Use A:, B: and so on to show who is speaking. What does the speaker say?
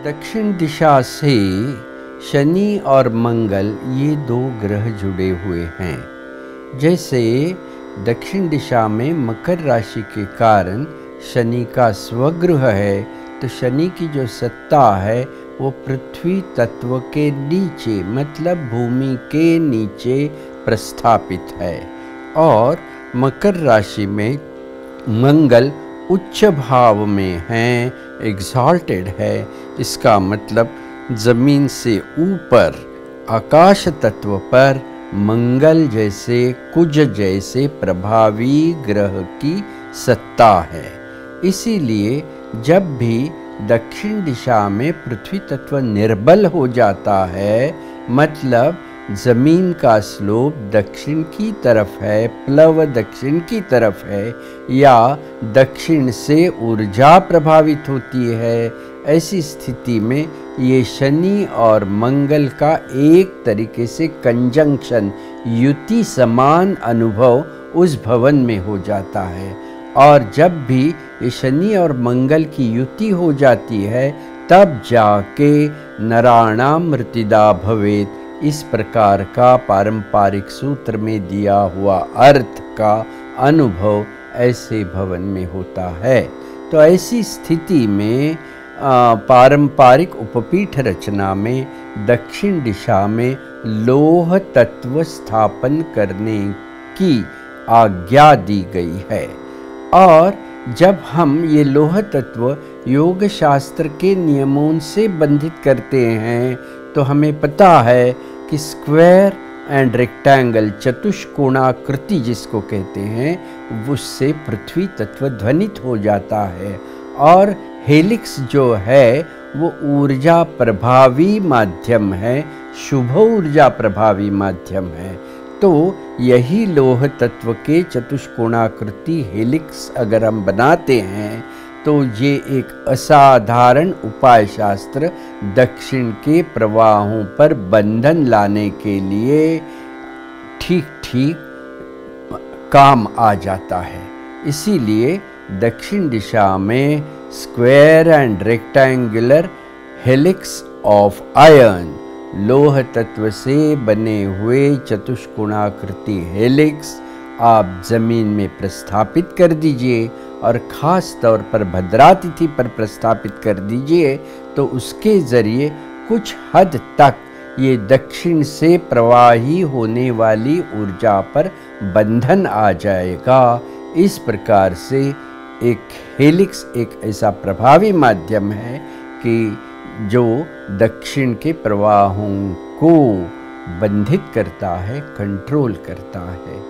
A: दक्षिण दिशा से शनि और मंगल ये दो ग्रह जुड़े हुए हैं। जैसे दक्षिण दिशा में मकर राशि के कारण शनि का स्वगृह है, तो शनि की जो सत्ता है वो पृथ्वी तत्व के नीचे मतलब भूमि के नीचे प्रस्थापित है। और मकर राशि में मंगल उच्च भाव में है, एग्जॉल्टेड है। इसका मतलब जमीन से ऊपर आकाश तत्व पर मंगल जैसे कुज जैसे प्रभावी ग्रह की सत्ता है। इसीलिए जब भी दक्षिण दिशा में पृथ्वी तत्व निर्बल हो जाता है, मतलब जमीन का स्लोप दक्षिण की तरफ है, प्लव दक्षिण की तरफ है, या दक्षिण से ऊर्जा प्रभावित होती है, ऐसी स्थिति में ये शनि और मंगल का एक तरीके से कंजंक्शन, युति समान अनुभव उस भवन में हो जाता है। और जब भी ये शनि और मंगल की युति हो जाती है, तब जाके नराणाम मृतिदा भवेत्, इस प्रकार का पारंपरिक सूत्र में दिया हुआ अर्थ का अनुभव ऐसे भवन में होता है। तो ऐसी स्थिति में पारंपरिक उपपीठ रचना में दक्षिण दिशा में लोह तत्व स्थापन करने की आज्ञा दी गई है। और जब हम ये लोह तत्व योग शास्त्र के नियमों से बंधित करते हैं, तो हमें पता है कि स्क्वायर एंड रेक्टेंगल, चतुष्कोणाकृति जिसको कहते हैं, उससे पृथ्वी तत्व ध्वनित हो जाता है। और हेलिक्स जो है वो ऊर्जा प्रभावी माध्यम है, शुभ ऊर्जा प्रभावी माध्यम है। तो यही लोह तत्व के चतुष्कोणाकृति हेलिक्स अगर हम बनाते हैं, तो ये एक असाधारण उपाय शास्त्र दक्षिण के प्रवाहों पर बंधन लाने के लिए ठीक ठीक काम आ जाता है। इसीलिए दक्षिण दिशा में square and rectangular helix of iron, लोह तत्व से बने हुए चतुष्कोणाकृति हेलिक्स आप जमीन में प्रस्थापित कर दीजिए, और ख़ास तौर पर भद्रा तिथि पर प्रस्थापित कर दीजिए, तो उसके ज़रिए कुछ हद तक ये दक्षिण से प्रवाही होने वाली ऊर्जा पर बंधन आ जाएगा। इस प्रकार से एक हेलिक्स एक ऐसा प्रभावी माध्यम है कि जो दक्षिण के प्रवाहों को बंधित करता है, कंट्रोल करता है।